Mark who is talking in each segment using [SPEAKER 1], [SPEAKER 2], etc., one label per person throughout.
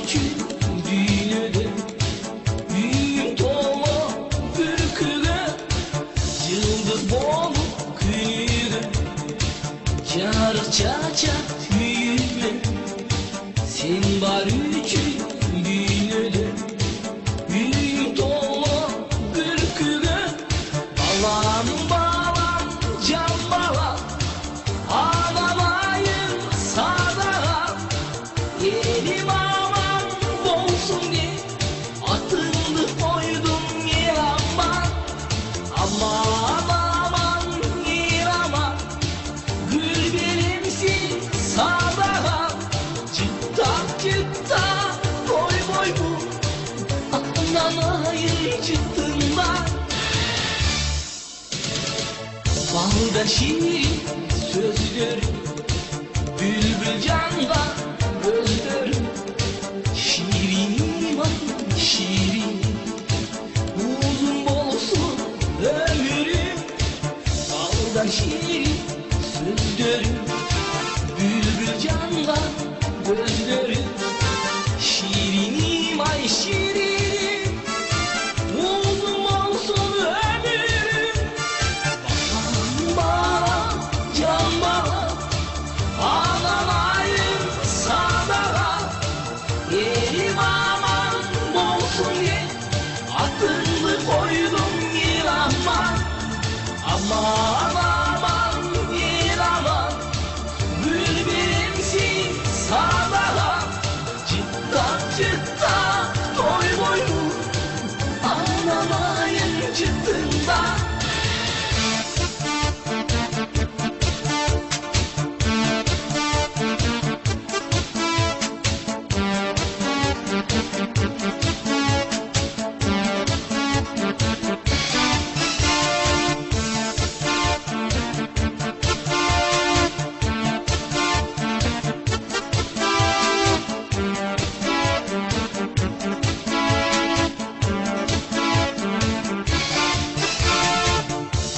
[SPEAKER 1] küçük düğünüde büyük dolu ürküde yıldız bol kıyıda çağır çaça büyüme sen var küçük düğünüde büyük dolu ürküde balam balam can balam ağlamayın sağda yerim aman olsun diye atıldı koydum yer aman aman aman yer aman gül benimsin sağda çıttak çıttak boy boy bu anlamayı çıktığında balda şirin sözlerim bülbül canda gözlerim şirin iman şirin uzun olsun ömrüm balda şirin sözlerim bülbül canda gözlerim şirin iman şirin uzun olsun ömrüm bana can bana ağlamayın sağda yerim aman olsun diye aklımı koydum yer aman aman aman yer aman gül benimsin sağda çıttak çıttak boy boy ağlamayın çıktığında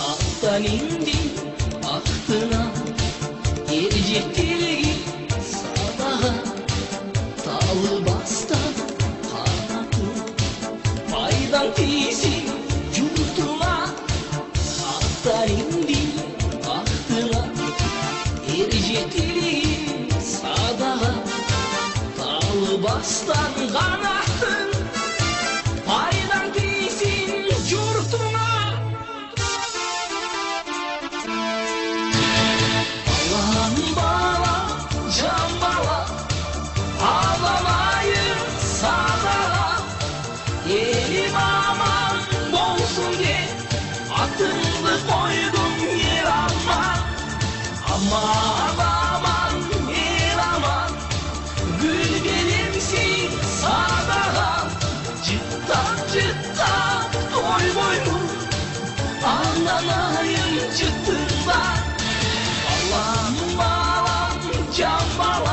[SPEAKER 1] attan indim aklına gelecektir sabaha dağlı bastan kanatı faydan tizin yurtuna attan indim aklına gelecektir sabaha dağlı bastan kanatı faydan tizin yurtuna balam balam can balam ağlamayın sağda yerim aman olsun diye atıldı koydum yer aman aman aman yer aman gül benimsin sağda çıttak çıttak boy boy ağlamayın çıktığında balam balam can balam